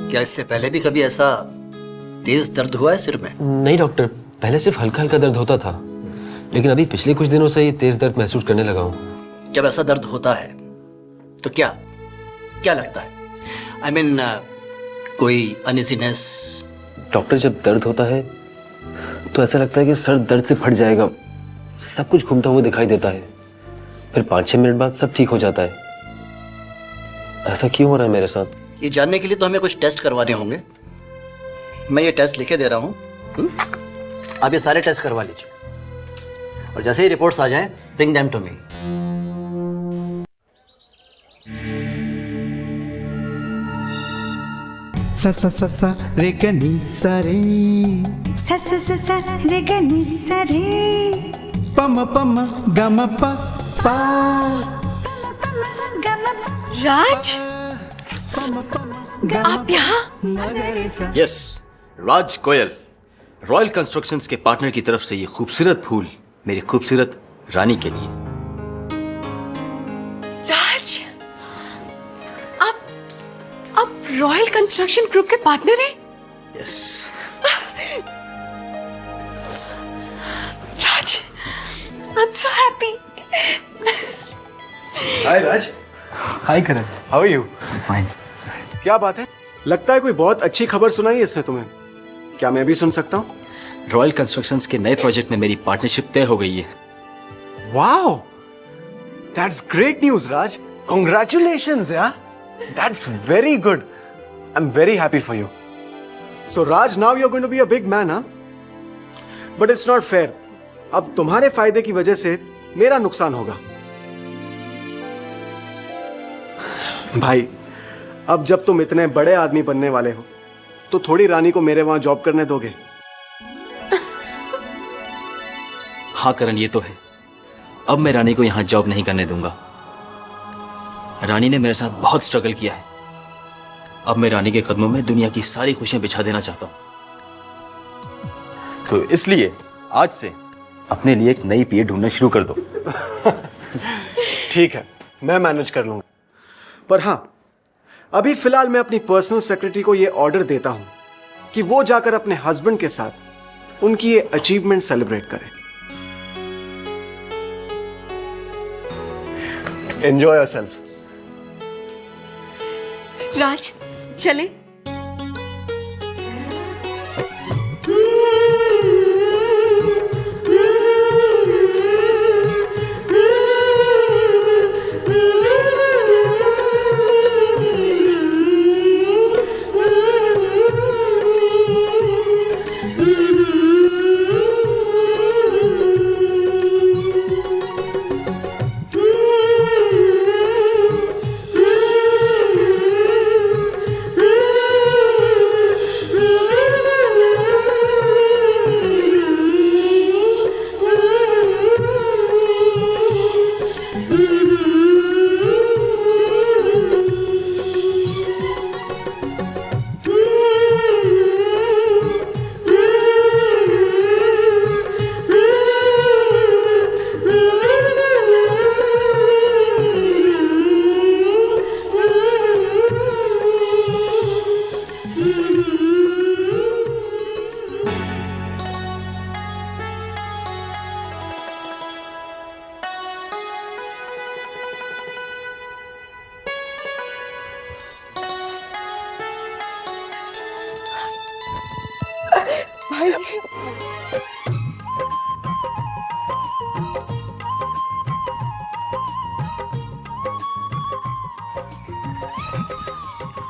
क्या इससे पहले भी कभी ऐसा तेज दर्द हुआ है सिर में? नहीं डॉक्टर, पहले सिर्फ हल्का हल्का दर्द होता था, लेकिन अभी पिछले कुछ दिनों से ही तेज दर्द महसूस करने लगा हूँ। जब ऐसा दर्द होता है तो क्या क्या लगता है? I mean, कोई अनइजीनेस? डॉक्टर, जब दर्द होता है तो ऐसा लगता है कि सर दर्द से फट जाएगा, सब कुछ घूमता हुआ दिखाई देता है, फिर 5-6 मिनट बाद सब ठीक हो जाता है। ऐसा क्यों हो रहा है मेरे साथ? ये जानने के लिए तो हमें कुछ टेस्ट करवाने होंगे। मैं ये टेस्ट लिखे दे रहा हूँ, आप ये सारे टेस्ट करवा लीजिए और जैसे ही रिपोर्ट्स आ जाएं, ब्रिंग देम टू मी। सा सा सा सा रे ग नी सा रे, सा सा सा सा रे ग नि सा रे, प म ग म प पा। राज, आप यहाँ? यस, राज गोयल, रॉयल कंस्ट्रक्शंस के पार्टनर की तरफ से ये खूबसूरत फूल मेरी खूबसूरत रानी के लिए। राज, आप रॉयल कंस्ट्रक्शन ग्रुप के पार्टनर हैं? Yes. Raj, I'm so happy. Hi Raj. Hi Karan, how are you? Fine. क्या बात है, लगता है कोई बहुत अच्छी खबर सुनाई है इसने तुम्हें। क्या मैं भी सुन सकता हूँ? रॉयल कंस्ट्रक्शंस के नए प्रोजेक्ट में मेरी पार्टनरशिप तय हो गई है। Wow, that's great news Raj. Congratulations यार, that's very good. I am very happy for you. So Raj, now you are going to be a big man, हाँ? But it's not fair. अब तुम्हारे फायदे की वजह से मेरा नुकसान होगा। भाई, अब जब तुम इतने बड़े आदमी बनने वाले हो तो थोड़ी रानी को मेरे वहां जॉब करने दोगे? हाँ करण, ये तो है। अब मैं रानी को यहाँ जॉब नहीं करने दूंगा। रानी ने मेरे साथ बहुत स्ट्रगल किया है। अब मैं रानी के कदमों में दुनिया की सारी खुशियां बिछा देना चाहता हूं। तो इसलिए आज से अपने लिए एक नई पीए ढूंढना शुरू कर दो। ठीक है, मैं मैनेज कर लूंगा। पर हाँ, अभी फिलहाल मैं अपनी पर्सनल सेक्रेटरी को यह ऑर्डर देता हूं कि वो जाकर अपने हस्बैंड के साथ उनकी ये अचीवमेंट सेलिब्रेट करें। Enjoy yourself. राज, चले?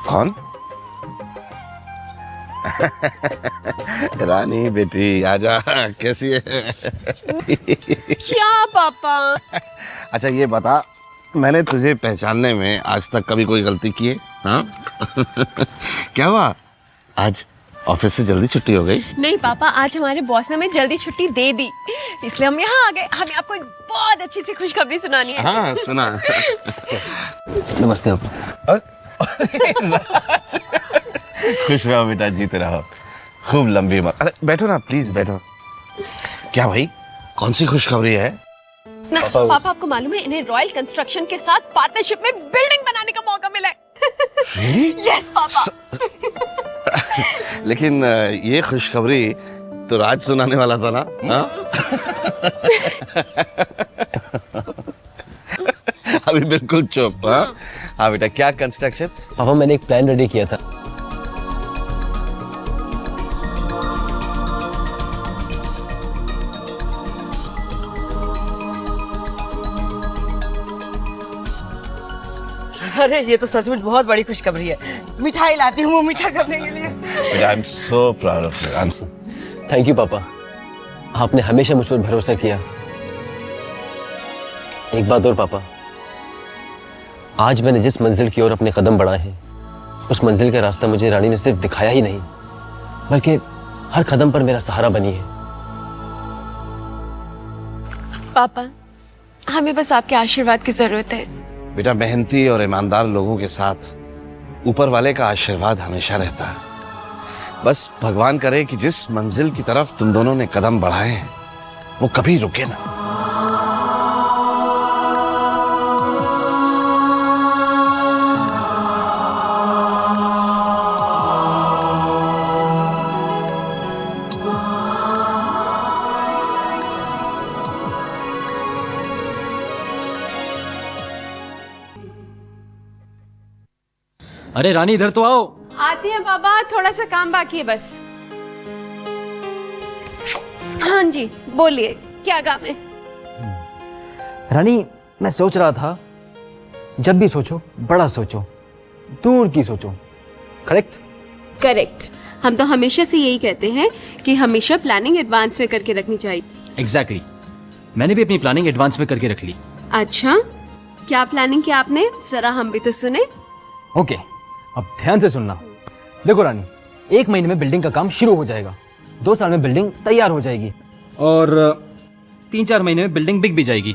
कौन? रानी बेटी आजा, कैसी है? क्या पापा? अच्छा ये बता, मैंने तुझे पहचानने में आज तक कभी कोई गलती की है? हाँ? क्या हुआ, आज ऑफिस से जल्दी छुट्टी हो गई? नहीं पापा, आज हमारे बॉस ने हमें जल्दी छुट्टी दे दी, इसलिए हम यहाँ आ गए। हमें आपको एक बहुत अच्छी सी खुशखबरी सुनानी है। हाँ सुना। नमस्ते पापा। खुश रहो बेटा, जीते रहो, खूब लंबी उम्र। अरे बैठो ना प्लीज, बैठो। क्या भाई, कौन सी खुशखबरी है? ना पापा, आपको मालूम है इन्हें रॉयल कंस्ट्रक्शन के साथ पार्टनरशिप में बिल्डिंग बनाने का मौका मिला है। Really? Yes papa. लेकिन ये खुशखबरी तो राज सुनाने वाला था ना? हाँ? अभी बिल्कुल चुप। हाँ बेटा, क्या कंस्ट्रक्शन? पापा मैंने एक प्लान रेडी किया था। अरे ये तो सचमुच बहुत बड़ी खुशखबरी है। मिठाई लाती हूँ मीठा करने के लिए। I am so proud of you. Thank you पापा, आपने हमेशा मुझ पर भरोसा किया। एक बात और पापा, आज मैंने जिस मंजिल की ओर अपने कदम बढ़ाए हैं, उस मंजिल का रास्ता मुझे रानी ने सिर्फ दिखाया ही नहीं, बल्कि हर कदम पर मेरा सहारा बनी है। पापा, हमें बस आपके आशीर्वाद की जरूरत है। बेटा, मेहनती और ईमानदार लोगों के साथ ऊपर वाले का आशीर्वाद हमेशा रहता है। बस भगवान करे कि जिस मंजिल की तरफ तुम दोनों ने कदम बढ़ाए हैं वो कभी रुके ना। अरे रानी, इधर तो आओ। आती हैं पापा, थोड़ा सा काम बाकी है बस। हाँ जी, बोलिए, क्या काम है? रानी, मैं सोच रहा था, जब भी सोचो बड़ा सोचो, दूर की सोचो। करेक्ट? करेक्ट। हम तो हमेशा से यही कहते हैं कि हमेशा प्लानिंग एडवांस में करके रखनी चाहिए। एग्जैक्टली। मैंने भी अपनी प्लानिंग एडवांस में करके रख ली। अच्छा, क्या प्लानिंग किया आपने? जरा हम भी तो सुने। ओके, अब ध्यान से सुनना। देखो रानी, 1 महीने में बिल्डिंग का काम शुरू हो जाएगा, 2 साल में बिल्डिंग तैयार हो जाएगी, और 3-4 महीने में बिल्डिंग बिक भी जाएगी,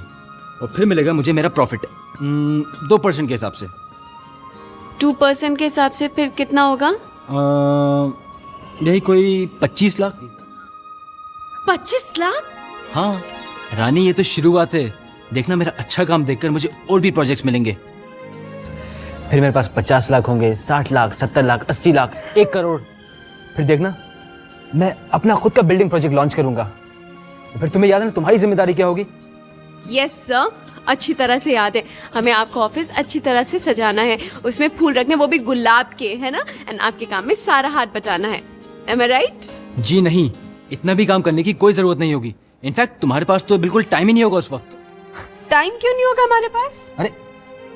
और फिर मिलेगा मुझे मेरा प्रॉफिट 2% के हिसाब से। 2% के हिसाब से फिर कितना होगा? यही कोई 25 लाख। 25 लाख? हाँ रानी, ये तो शुरुआत है। देखना, मेरा अच्छा काम देखकर मुझे और भी प्रोजेक्ट्स मिलेंगे। फिर मेरे पास 50 लाख होंगे, 60 लाख, 70 लाख, 80 लाख, 1 करोड़। फिर देखना, मैं अपना खुद का बिल्डिंग प्रोजेक्ट लॉन्च करूंगा। फिर तुम्हें याद है ना तुम्हारी जिम्मेदारी क्या होगी? यस सर, अच्छी तरह से याद है। हमें आपका ऑफिस अच्छी तरह से सजाना है, उसमें फूल रखने, वो भी गुलाब के, है ना? एंड आपके काम में सारा हाथ बटाना है। एम आई राइट? जी नहीं, इतना भी काम करने की कोई जरूरत नहीं होगी। इनफैक्ट तुम्हारे पास तो बिल्कुल टाइम ही नहीं होगा उस वक्त। टाइम क्यों नहीं होगा हमारे पास? अरे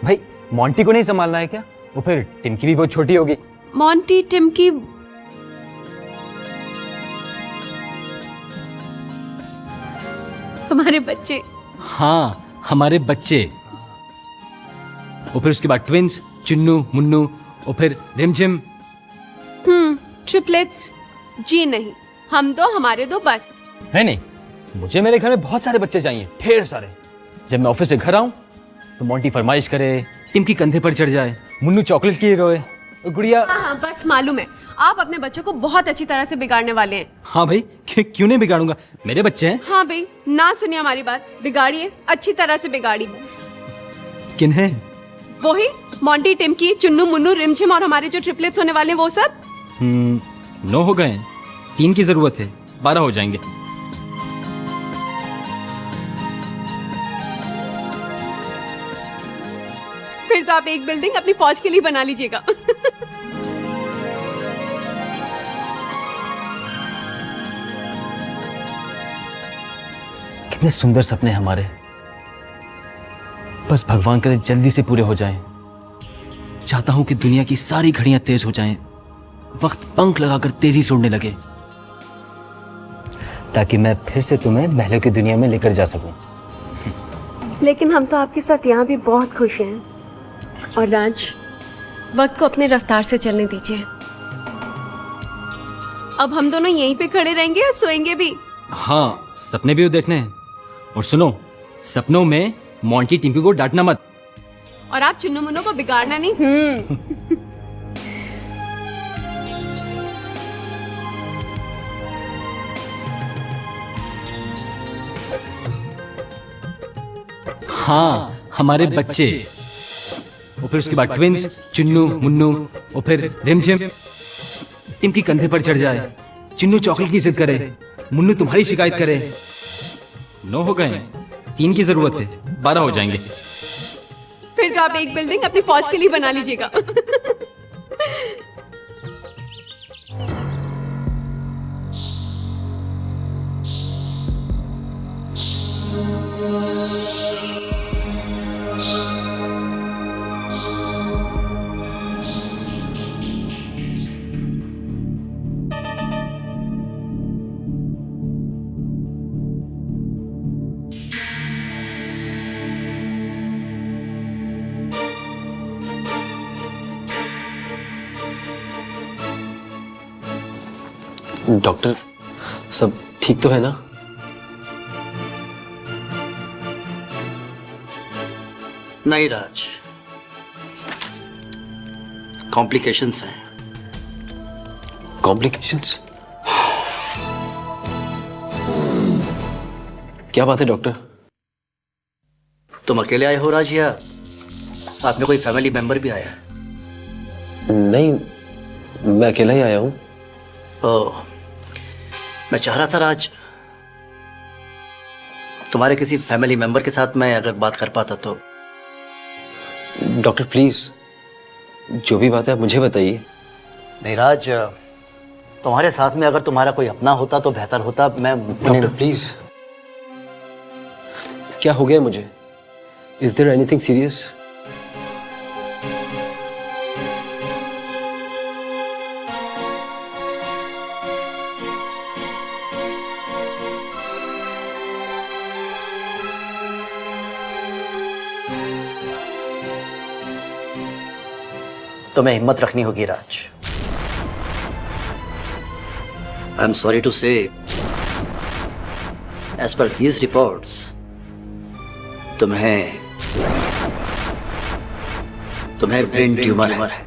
भाई, मॉन्टी को नहीं संभालना है क्या? वो फिर टिमकी भी बहुत छोटी होगी। मॉन्टी, टिमकी, हमारे बच्चे। हाँ, हमारे बच्चे। और फिर उसके बाद ट्विंस, चुन्नू, मुन्नू, और फिर रिमझिम। ट्रिपलेट्स? जी नहीं, हम दो, हमारे दो बस। है नहीं, मुझे मेरे घर में बहुत सारे बच्चे चाहिए, ढेर सारे। जब मैं ऑफिस से घर आऊं तो मॉन्टी फरमाइश करे, टिमकी कंधे पर चढ़ जाए, मुन्नू चॉकलेट किए रोए, और गुड़िया। हाँ, बस मालूम है, आप अपने बच्चों को बहुत अच्छी तरह से बिगाड़ने वाले हैं। हाँ भाई, क्यों नहीं बिगाड़ूंगा, मेरे बच्चे हैं। हाँ भाई, ना सुनिए हमारी बात, बिगाड़िए, अच्छी तरह से बिगाड़िए। किन है? वही मॉन्टी, टिमकी, चुन्नू, मुन्नू, रिमझिम और हमारे जो ट्रिपलेट्स होने वाले हैं वो सब। 9 हो गए हैं, 3 की जरूरत है, 12 हो जाएंगे। फिर तो आप एक बिल्डिंग अपनी फौज के लिए बना लीजिएगा। कितने सुंदर सपने हमारे, बस भगवान करे जल्दी से पूरे हो जाएं। चाहता हूं कि दुनिया की सारी घड़ियां तेज हो जाएं, वक्त पंख लगाकर तेजी से उड़ने लगे, ताकि मैं फिर से तुम्हें महलों की दुनिया में लेकर जा सकूं। लेकिन हम तो आपके साथ यहाँ भी बहुत खुश हैं। और राज, वक्त को अपने रफ्तार से चलने दीजिए। अब हम दोनों यहीं पे खड़े रहेंगे या सोएंगे भी? हाँ, सपने भी देखने हैं। और सुनो, सपनों में मॉन्टी, टिम्की को डांटना मत। और आप चुन्नू मुन्नू को बिगाड़ना नहीं। हाँ, हमारे बच्चे। और फिर उसके बाद ट्विंस, चुन्नू, मुन्नू, और फिर रिमझिम टिम की कंधे पर चढ़ जाए, चिन्नू चॉकलेट की जिद करे, मुन्नू तुम्हारी शिकायत करे। 9 हो गए, 3 की जरूरत है, 12 हो जाएंगे। फिर तो आप एक बिल्डिंग अपनी फौज के लिए बना लीजिएगा। डॉक्टर, सब ठीक तो है ना? नहीं राज, कॉम्प्लिकेशंस हैं। कॉम्प्लिकेशंस? क्या बात है डॉक्टर? तुम अकेले आए हो राज, या साथ में कोई फैमिली मेंबर भी आया है? नहीं, मैं अकेला ही आया हूँ। ओह, मैं चाह रहा था राज, तुम्हारे किसी फैमिली मेंबर के साथ मैं अगर बात कर पाता तो। डॉक्टर प्लीज, जो भी बात है आप मुझे बताइए। नहीं राज, तुम्हारे साथ में अगर तुम्हारा कोई अपना होता तो बेहतर होता। मैं डॉक्टर प्लीज, क्या हो गया मुझे? Is there anything serious? तुम्हें हिम्मत रखनी होगी Raj. I am sorry to say, as per these reports तुम्हें ब्रेन ट्यूमर है।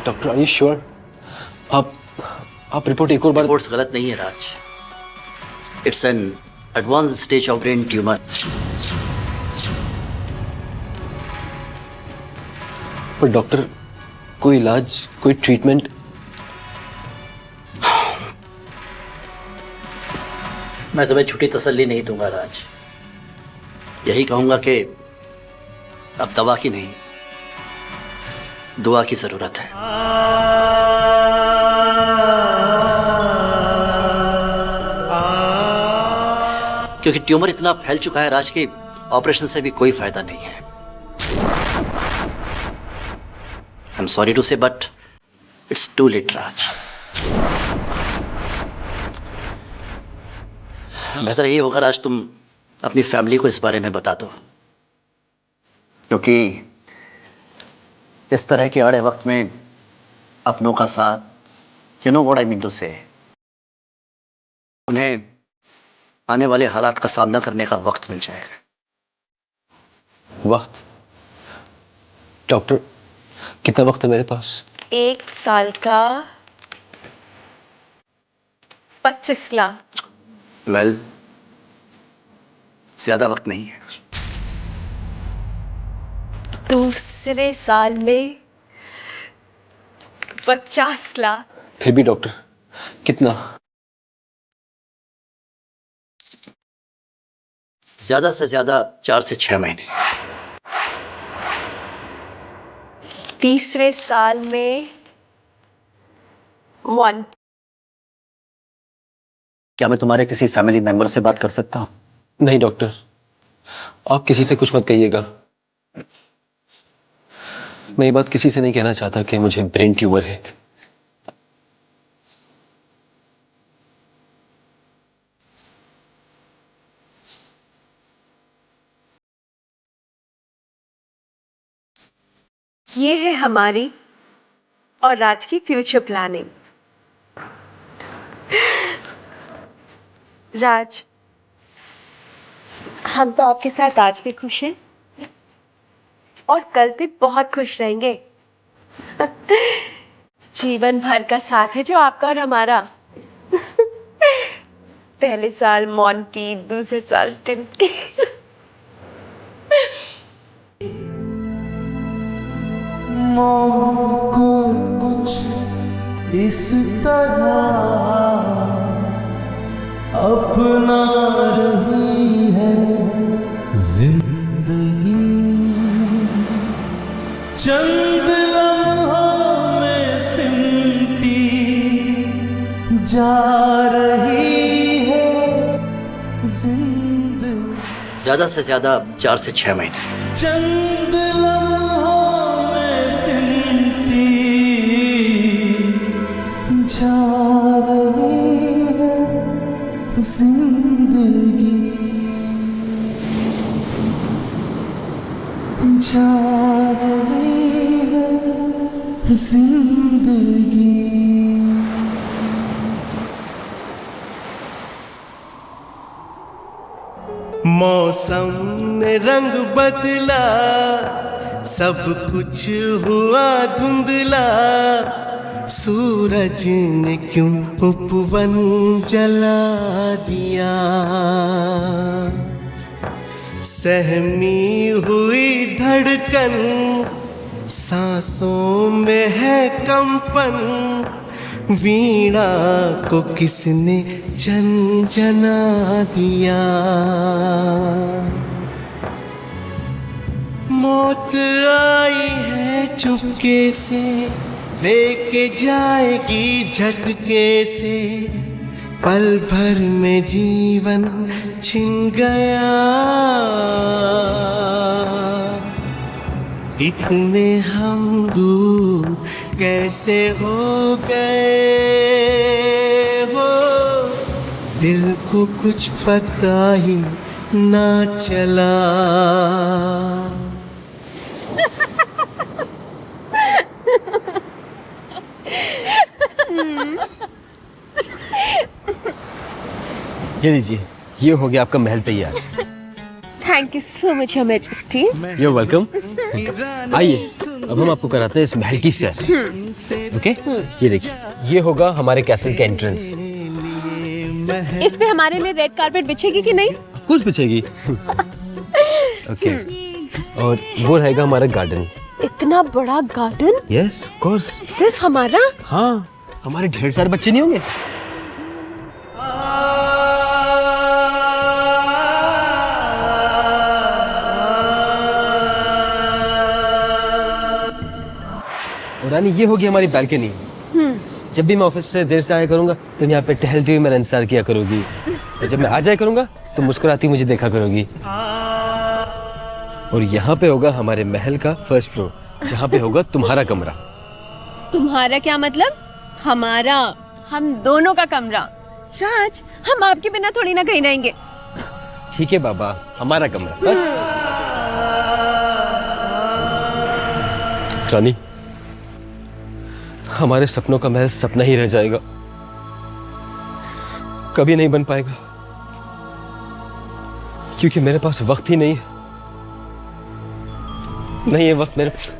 Doctor are you sure? आप रिपोर्ट एक और बार। रिपोर्ट्स गलत नहीं है Raj, it's an advance stage of brain tumour. पर डॉक्टर, कोई इलाज, कोई ट्रीटमेंट? मैं तुम्हें झूठी तसल्ली नहीं दूंगा राज, यही कहूंगा कि अब दवा की नहीं, दुआ की जरूरत है। क्योंकि ट्यूमर इतना फैल चुका है राज कि ऑपरेशन से भी कोई फायदा नहीं है। आई एम सॉरी टू से, बट इट्स टू लेट राज। बेहतर यही होगा राज, तुम अपनी फैमिली को इस बारे में बता दो, क्योंकि इस तरह के आड़े वक्त में अपनों का साथ, you know what I mean to say, उन्हें आने वाले हालात का सामना करने का वक्त मिल जाएगा। वक्त? डॉक्टर, कितना वक्त है मेरे पास? 1 साल का 25 लाख। वेल, ज्यादा वक्त नहीं है। दूसरे साल में 50 लाख। फिर भी डॉक्टर, कितना? ज्यादा से ज्यादा 4 से 6 महीने। तीसरे साल में 1। क्या मैं तुम्हारे किसी फैमिली मेंबर से बात कर सकता हूँ? नहीं डॉक्टर, आप किसी से कुछ मत कहिएगा। मैं ये बात किसी से नहीं कहना चाहता कि मुझे ब्रेन ट्यूमर है। ये है हमारी और राज की फ्यूचर प्लानिंग। राज, हम तो आपके साथ आज भी खुश हैं, और कल भी बहुत खुश रहेंगे। जीवन भर का साथ है जो आपका और हमारा। पहले साल मोंटी, दूसरे साल टिम्की। इस तरह अपना रही है जिंदगी, चंद लम्हों में सिमटी जा रही है जिंदगी। ज़्यादा से ज़्यादा 4 से 6 महीने। चंद लम्हों में सिमटी जा रही है जिंदगी, जा रही है जिंदगी। मौसम ने रंग बदला, सब कुछ हुआ धुंधला, सूरज ने क्यों उपवन जला दिया। सहमी हुई धड़कन, सांसों में है कंपन, वीणा को किसने झंझना दिया। मौत आई है चुपके से, लेके जाएगी झटके से, पल भर में जीवन छिन गया। इतने हम दूर कैसे हो गए हो, दिल को कुछ पता ही ना चला। ये लीजिए, ये हो गया आपका महल तैयार। Thank you so much your majesty. You're welcome। आइए, अब हम आपको कराते हैं इस महल की सैर। ओके, ये देखिए, ये होगा हमारे कैसल का एंट्रेंस। इस पे हमारे लिए रेड कारपेट बिछेगी कि नहीं? Of course बिछेगी। ओके, और वो रहेगा हमारा गार्डन। इतना बड़ा गार्डन? Yes, of course. सिर्फ हमारा? हाँ, हमारे ढेर सारे बच्चे नहीं होंगे? और रानी, ये होगी हमारी बैल्कनी। जब भी मैं ऑफिस से देर से आया करूंगा तो यहाँ पे टहलती हुई मेरा इंतजार किया करोगी, और जब मैं आ जाया करूंगा तो मुस्कुराती मुझे देखा करोगी। और यहाँ पे होगा हमारे महल का फर्स्ट फ्लोर, जहाँ पे होगा तुम्हारा कमरा। तुम्हारा क्या मतलब? हमारा, हम दोनों का कमरा। राज, हम आपके बिना थोड़ी ना कहीं रहेंगे। ठीक है बाबा, हमारा कमरा बस। रानी, हमारे सपनों का महल सपना ही रह जाएगा, कभी नहीं बन पाएगा, क्योंकि मेरे पास वक्त ही नहीं है। नहीं है वक्त मेरे पास।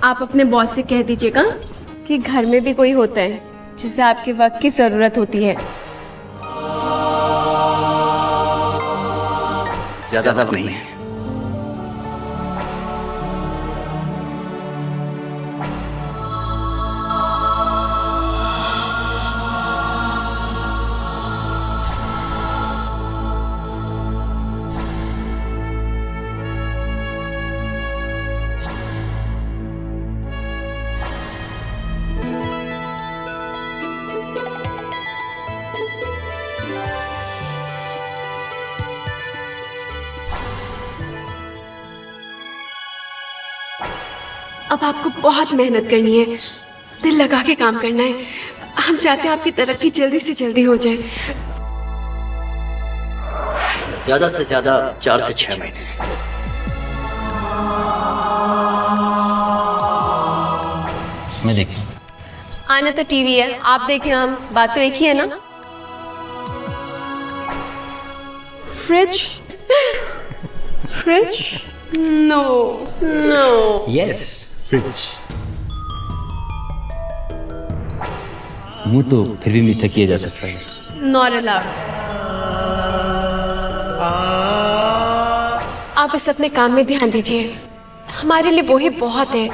आप अपने बॉस से कह दीजिएगा कि घर में भी कोई होता है जिसे आपके वक्त की जरूरत होती है। ज़्यादा नहीं है। अब आपको बहुत मेहनत करनी है, दिल लगा के काम करना है। हम चाहते हैं आपकी तरक्की जल्दी से जल्दी हो जाए। ज्यादा से ज्यादा 4 से 6 महीने। मैं देखूं। आना तो टीवी है, आप देखें, हम बात तो एक ही है ना। Fridge fridge no no. Yes, fridge. मुंह तो फिर भी मीठा किया जा सकता है। Not allowed. आप बस अपने काम में ध्यान दीजिए, हमारे लिए वो ही बहुत है।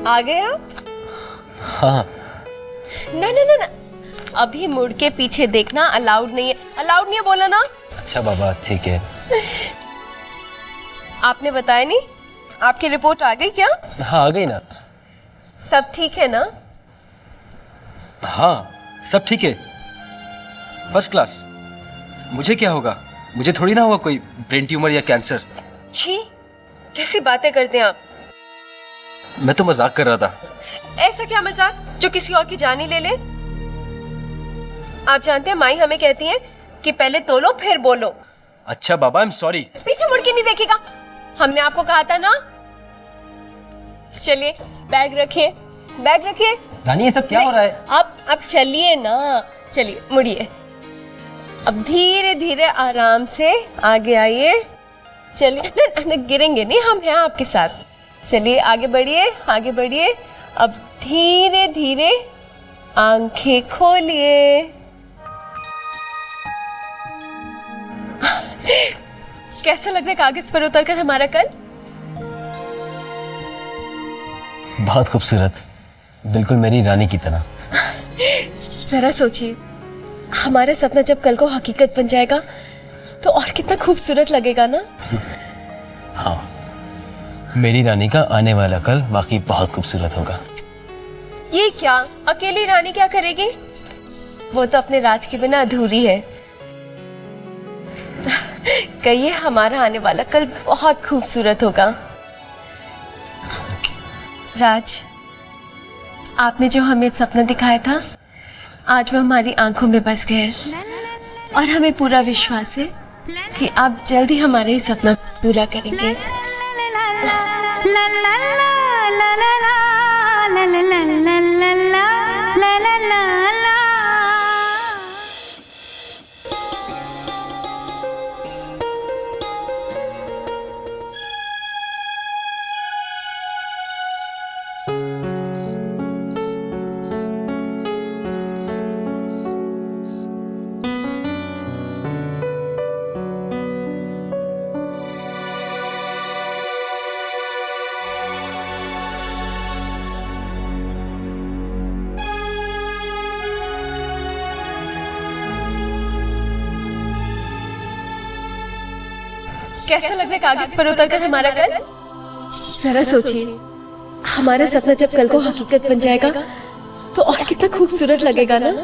आ गए आप? हाँ। ना ना ना ना, अभी मुड़ के पीछे देखना अलाउड नहीं है। अलाउड नहीं है बोला ना। अच्छा बाबा, ठीक है। आपने बताया नहीं, आपकी रिपोर्ट आ गई क्या? हाँ, आ गई ना। सब ठीक है ना? हाँ, सब ठीक है, फर्स्ट क्लास। मुझे क्या होगा? मुझे थोड़ी ना हुआ कोई ब्रेन ट्यूमर या कैंसर। छी, कैसी बातें करते हैं आप। मैं तो मजाक कर रहा था। ऐसा क्या मजाक जो किसी और की जान ही ले ले? आप जानते हैं माई हमें कहती है कि पहले तोलो फिर बोलो। अच्छा बाबा, आई एम सॉरी। पीछे मुड़ के नहीं देखेगा, हमने आपको कहा था ना। चलिए बैग रखिए, बैग रखिए। रानी, ये सब क्या हो रहा है? अब चलिए ना, चलिए मुड़िए। अब धीरे धीरे आराम से आगे आइए। चलिए ना, गिरेंगे नहीं, हम हैं आपके साथ। चलिए आगे बढ़िए, आगे बढ़िए। अब धीरे धीरे आंखें खोलिए। कैसा लग रहा है कागज पर उतरकर हमारा कल? बहुत खूबसूरत, बिल्कुल मेरी रानी की तरह। जरा सोचिए, हमारा सपना जब कल को हकीकत बन जाएगा तो और कितना खूबसूरत लगेगा ना। हाँ, मेरी रानी का आने वाला कल वाकई बहुत खूबसूरत होगा। ये क्या, अकेली रानी क्या करेगी? वो तो अपने राज के बिना अधूरी है। कहिए हमारा आने वाला कल बहुत खूबसूरत होगा। राज, आपने जो हमें सपना दिखाया था, आज वो हमारी आंखों में बस गए और हमें पूरा विश्वास है कि आप जल्द ही हमारे ये सपना पूरा करेंगे। कैसा लग रहा है कागज पर उतरकर हमारा कल? जरा सोचिए, हमारा सपना जब कल को हकीकत बन जाएगा तो और कितना खूबसूरत लगेगा ना।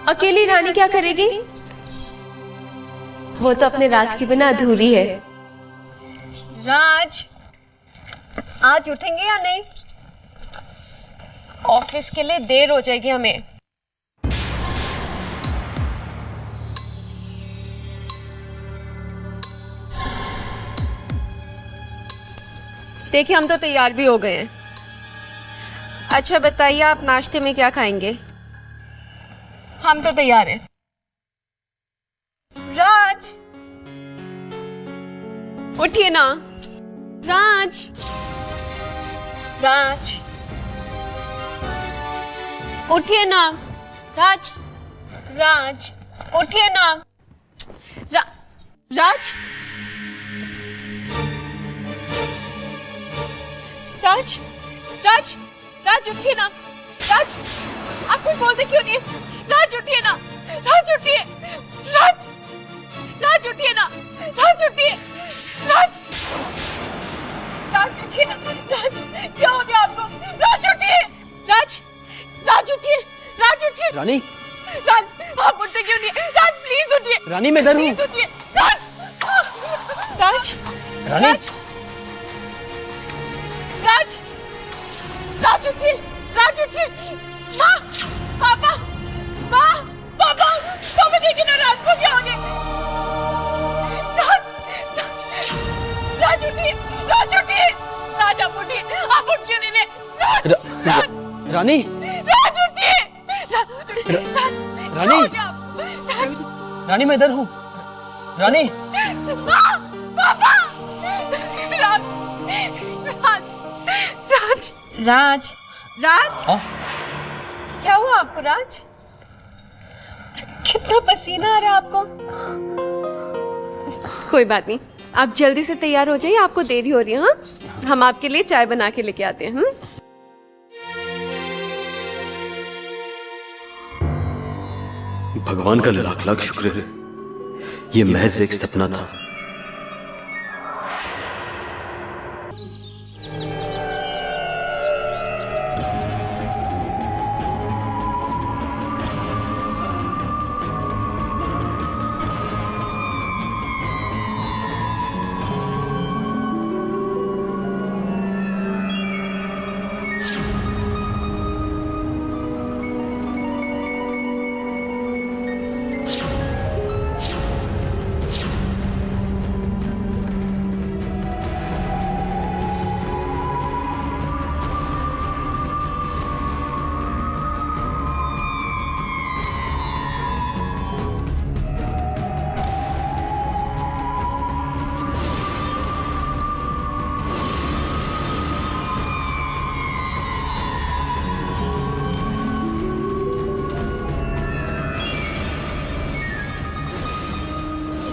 अकेली रानी क्या करेगी? वो तो अपने राज के बिना अधूरी है। राज, आज उठेंगे या नहीं? ऑफिस के लिए देर हो जाएगी हमें। देखिए, हम तो तैयार भी हो गए हैं। अच्छा बताइए, आप नाश्ते में क्या खाएंगे? हम तो तैयार हैं। राज, उठिए ना। राज, राज, उठिए ना राज, राज उठिए ना। राज, राज, राज, राज उठिए ना। राज, आप कुछ बोलते क्यों नहीं? राज उठिए ना, राज उठिए, राज, राज उठिए ना, राज उठिए, राज, राज उठिए ना, राज, क्या हो गया आपको? राज उठिए, राज, राज उठिए, राज उठिए। रानी, राज, आप उठते क्यों नहीं? राज प्लीज उठिए। रानी मैं इधर हूँ। प्लीज उठिए। राज, राज, रानी, राज, राज, राज उठिए, राज उठिए। माँ, पापा, माँ, पापा, पापा देखिए ना राज को क्या हो गया? राज, राज, राज उठिए, राज उठिए, राज आप उठिए, आप उठ क्यों नहीं रहे? राज, राज, रानी, राज उठिए, राज, रानी, राज, रानी मैं इधर हूँ। रानी, माँ, पापा, राज, राज, राज, राज, राज, हाँ? क्या हुआ आपको राज? कितना पसीना आ रहा है आपको? कोई बात नहीं, आप जल्दी से तैयार हो जाइए, आपको देरी हो रही है। हाँ, हम आपके लिए चाय बना के लेके आते हैं। भगवान का लाख लाख शुक्र है, ये महज एक सपना था।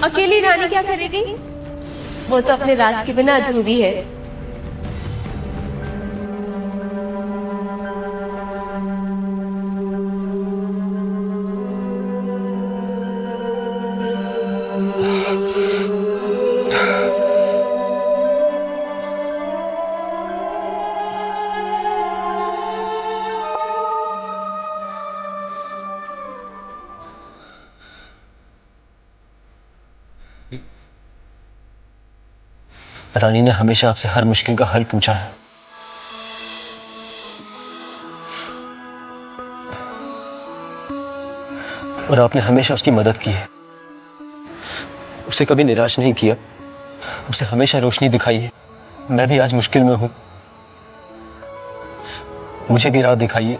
अकेली रानी क्या करेगी? वो तो अपने राज के बिना अधूरी है। रानी ने हमेशा आपसे हर मुश्किल का हल पूछा है। और आपने हमेशा उसकी मदद की है, उसे कभी निराश नहीं किया, उसे हमेशा रोशनी दिखाई है। मैं भी आज मुश्किल में हूं, मुझे भी राह दिखाइए।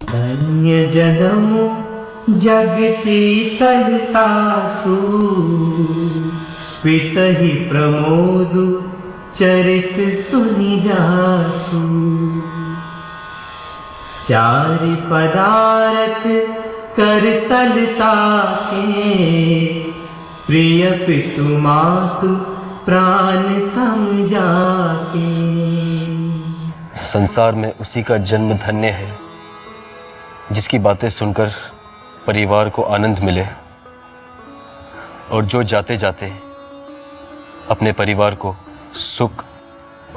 धन्य जन्म जगति तलतासु पितहि प्रमोद चरित सुनि जासु चारि पदारथ कर तलता के प्रिय पितु मातु प्राण समझा के। संसार में उसी का जन्म धन्य है जिसकी बातें सुनकर परिवार को आनंद मिले और जो जाते जाते अपने परिवार को सुख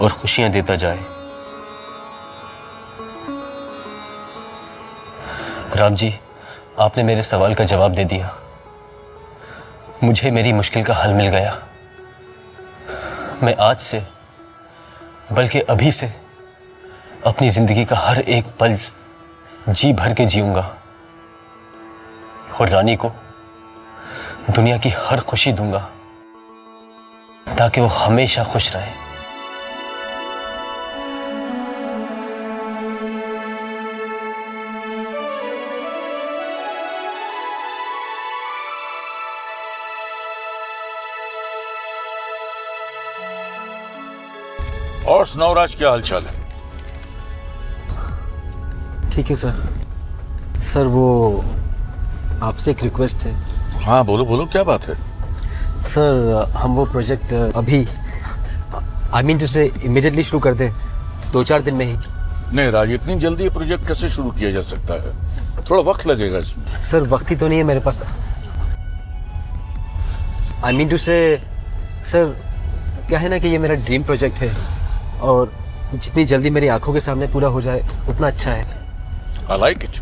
और खुशियां देता जाए। राम जी, आपने मेरे सवाल का जवाब दे दिया। मुझे मेरी मुश्किल का हल मिल गया। मैं आज से, बल्कि अभी से अपनी जिंदगी का हर एक पल जी भर के जीऊंगा और रानी को दुनिया की हर खुशी दूंगा ताकि वो हमेशा खुश रहे। और सुनाओ राज, क्या हालचाल है? ठीक है सर। सर वो आपसे एक रिक्वेस्ट है। हाँ बोलो बोलो, क्या बात है? सर हम वो प्रोजेक्ट अभी आई मीन टू से इमीडिएटली शुरू कर दें, 2-4 दिन में ही। नहीं राज, इतनी जल्दी ये प्रोजेक्ट कैसे शुरू किया जा सकता है? थोड़ा वक्त लगेगा इसमें। सर वक्त ही तो नहीं है मेरे पास। आई मीन टू से सर, क्या है ना कि ये मेरा ड्रीम प्रोजेक्ट है और जितनी जल्दी मेरी आंखों के सामने पूरा हो जाए उतना अच्छा है। I like it.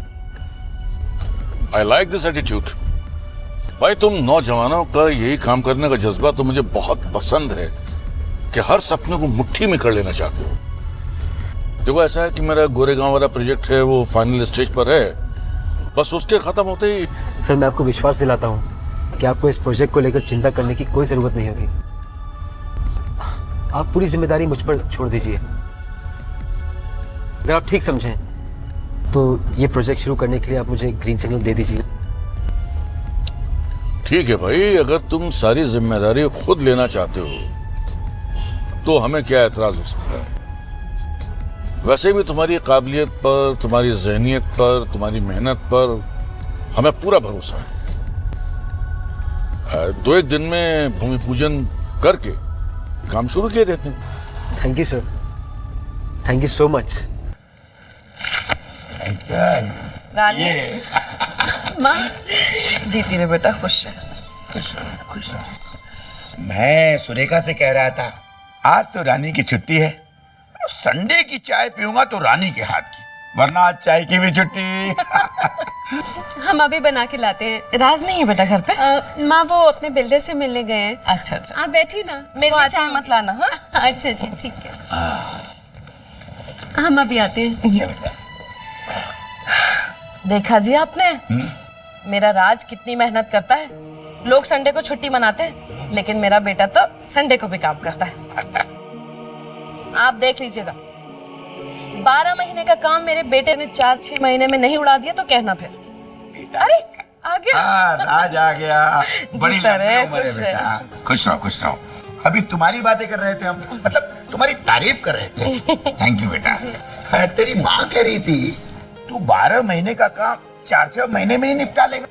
I like this attitude. भाई तुम नौजवानों का यही काम करने का जज्बा तो मुझे बहुत पसंद है कि हर सपने को मुट्ठी में कर लेना चाहते हो। देखो ऐसा है कि मेरा गोरेगांव वाला प्रोजेक्ट है, वो फाइनल स्टेज पर है, बस उसके खत्म होते ही। सर मैं आपको विश्वास दिलाता हूँ कि आपको इस प्रोजेक्ट को लेकर चिंता करने की कोई ज़रूरत नहीं होगी। आप पूरी जिम्मेदारी मुझ पर छोड़ दीजिए। अगर आप ठीक समझें तो ये प्रोजेक्ट शुरू करने के लिए आप मुझे ग्रीन सिग्नल दे दीजिए। ठीक है भाई, अगर तुम सारी जिम्मेदारी खुद लेना चाहते हो तो हमें क्या एतराज हो सकता है। वैसे भी तुम्हारी काबिलियत पर, तुम्हारी जहनियत पर, तुम्हारी मेहनत पर हमें पूरा भरोसा है। 2-1 दिन में भूमि पूजन करके काम शुरू किए देते हैं। Thank you sir, thank you so much. रानी माँ जीती रे बेटा, खुश है। खुश रहो, खुश रहो। मैं सुरेखा से कह रहा था आज तो रानी की छुट्टी है, संडे की चाय पीऊंगा तो रानी के हाथ की, वरना आज चाय की भी छुट्टी। हम अभी बना के लाते हैं। राज नहीं है बेटा घर पे? माँ वो अपने बिल्डर से मिलने गए हैं। अच्छा अच्छा, आप बैठी ना, मेरे लिए चाय मत लाना। हाँ अच्छा जी ठीक है, हम अभी आते हैं। देखा जी आपने, मेरा राज कितनी मेहनत करता है। लोग संडे को छुट्टी मनाते हैं लेकिन मेरा बेटा तो संडे को भी काम करता है। आप देख लीजिएगा, 12 महीने का काम मेरे बेटे ने 4-6 महीने में नहीं उड़ा दिया तो कहना फिर। अरे आ गया। राज आ गया। बड़ी जीता रहे, लंबी उम्र है खुश रहे। बेटा। खुश रहो, खुश रहो। अभी तुम्हारी बातें कर रहे थे हम, मतलब तुम्हारी तारीफ कर रहे थे। थैंक यू बेटा। तेरी माँ कह रही थी तू 12 महीने का काम 4-6 महीने में ही निपटा लेगा।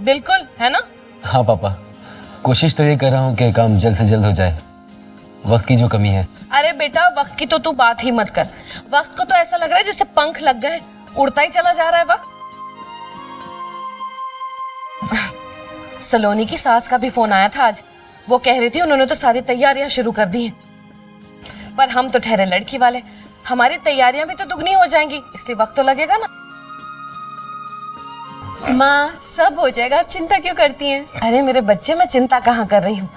बिल्कुल है ना? हाँ पापा, कोशिश तो ये कर रहा हूँ कि काम जल्द से जल्द हो जाए, वक्त की जो कमी है। अरे बेटा वक्त की तो तू बात ही मत कर। वक्त को तो ऐसा लग रहा है जैसे पंख लग गए, उड़ता ही चला जा रहा है वक्त। सलोनी की सास का भी फोन आया था आज। वो कह रही थी उन्होंने तो सारी तैयारियां शुरू कर दी हैं। पर हम तो ठहरे लड़की वाले, हमारी तैयारियां भी तो दुगनी हो जाएंगी, इसलिए वक्त तो लगेगा ना। माँ सब हो जाएगा, आप चिंता क्यों करती हैं? अरे मेरे बच्चे, मैं चिंता कहाँ कर रही हूँ।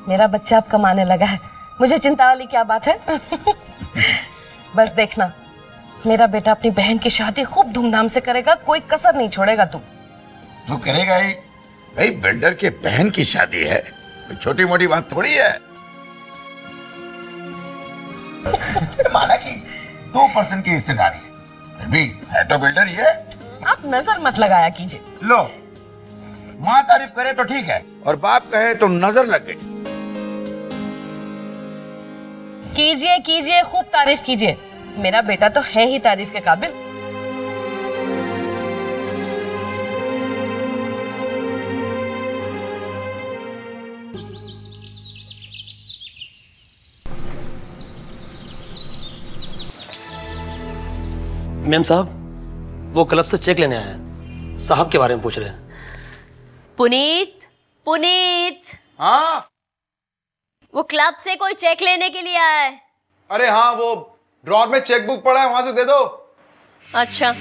मेरा बच्चा अब कमाने लगा है, मुझे चिंता वाली क्या बात है। बस देखना, मेरा बेटा अपनी बहन की शादी खूब धूमधाम से करेगा, कोई कसर नहीं छोड़ेगा तू। तू करेगा ही भाई, बिल्डर के बहन की शादी है, छोटी मोटी बात थोड़ी है। माना कि 2% की हिस्सेदारी है, फिर भी है तो बिल्डर ही है। आप नजर मत लगाया कीजिए। लो, माँ तारीफ करे तो ठीक है और बाप कहे तो नजर लग गई। कीजिए कीजिए, खूब तारीफ कीजिए, मेरा बेटा तो है ही तारीफ के काबिल। मैम साहब, वो क्लब से चेक लेने आया है, साहब के बारे में पूछ रहे हैं। पुनीत, पुनीत। हाँ, वो क्लब से कोई चेक लेने के लिए आया है। अरे हाँ, वो ड्रॉर में चेक बुक पड़ा है, वहां से दे दो। अच्छा।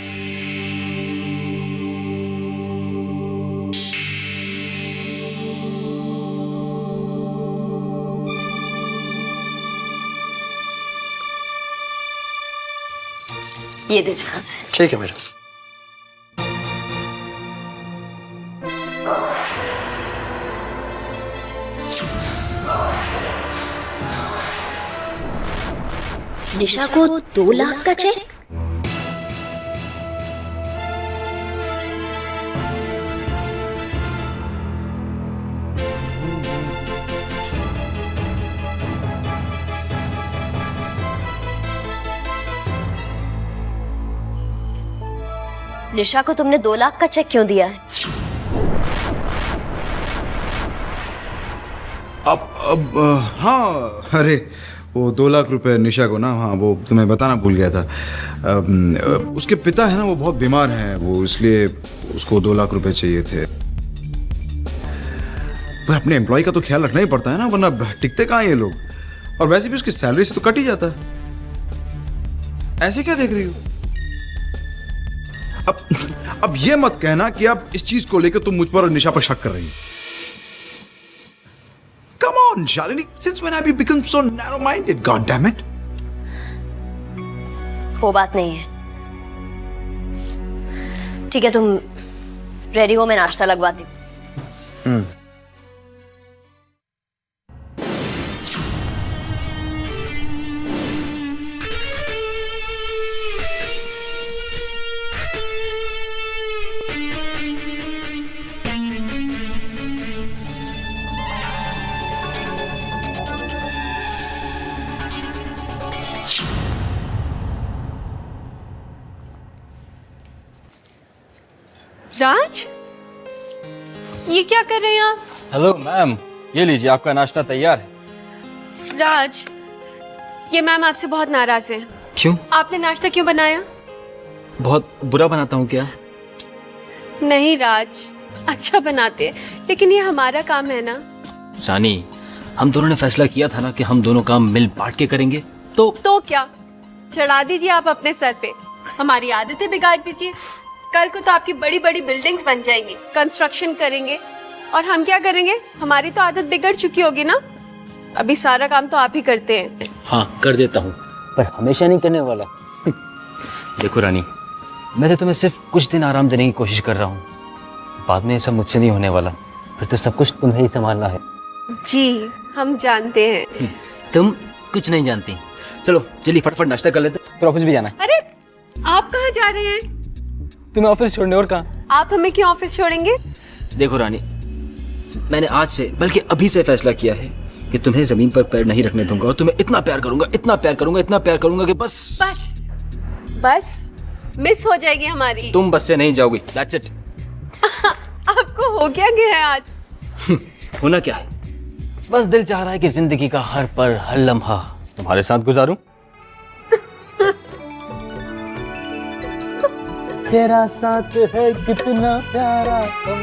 ये दे दे उसे। ठीक है मैडम। निशा को 2 लाख का चेक? निशा को तुमने 2 लाख का चेक क्यों दिया है? हाँ, अरे वो 2 लाख रुपए निशा को ना, हाँ वो तुम्हें बताना भूल गया था। उसके पिता है ना, वो बहुत बीमार हैं, वो इसलिए उसको 2 लाख रुपए चाहिए थे। पर अपने एम्प्लॉय का तो ख्याल रखना ही पड़ता है ना, वरना टिकते कहाँ ये लोग। और वैसे भी उसकी सैलरी से तो कट ही जाता है। ऐसे क्या देख रही हो? अब ये मत कहना कि अब इस चीज को लेकर तुम मुझ पर और निशा पर शक कर रही हो। Come on, Shalini, since when have you become so narrow-minded? God damn it! वो बात नहीं है। ठीक है, तुम रेडी हो, मैं नाश्ता लगवाती हूँ। राज, ये क्या कर रहे हैं आप? हेलो मैम, ये लीजिए आपका नाश्ता तैयार है। राज, ये मैम आपसे बहुत नाराज हैं। क्यों? आपने नाश्ता क्यों बनाया? बहुत बुरा बनाता हूँ क्या? नहीं राज, अच्छा बनाते हैं, लेकिन ये हमारा काम है ना। रानी, हम दोनों ने फैसला किया था ना कि हम दोनों काम मिल बांट के करेंगे। तो क्या चढ़ा दीजिए आप अपने सर पे, हमारी आदतें बिगाड़ दीजिए। कल को तो आपकी बड़ी बड़ी बिल्डिंग्स बन जाएंगी, कंस्ट्रक्शन करेंगे, और हम क्या करेंगे? हमारी तो आदत बिगड़ चुकी होगी ना। अभी सारा काम तो आप ही करते हैं। हाँ, कर देता हूँ, पर हमेशा नहीं करने वाला। देखो रानी, मैं तो तुम्हें सिर्फ कुछ दिन आराम देने की कोशिश कर रहा हूँ। बाद में ये सब मुझसे नहीं होने वाला, फिर तो सब कुछ तुम्हें ही संभालना है। जी, हम जानते हैं। तुम कुछ नहीं जानती। चलो चलिए फटाफट नाश्ता कर लेते, फिर ऑफिस भी जाना है। अरे आप कहाँ जा रहे हैं? तुम्हें ऑफिस छोड़ने, और कहाँ? आप हमें क्यों ऑफिस छोड़ेंगे? देखो रानी, मैंने आज से बल्कि अभी से फैसला किया है कि तुम्हें जमीन पर पैर नहीं रखने दूंगा, और तुम्हें इतना प्यार करूंगा, इतना प्यार करूंगा, इतना प्यार करूंगा कि बस मिस हो जाएगी हमारी। तुम बस से नहीं जाओगी। That's it। आपको हो क्या गया है आज? होना क्या है? बस दिल चाह रहा है कि जिंदगी का हर पल, हर लम्हा तुम्हारे साथ गुजारूं। तेरा साथ है कितना प्यारा, तुम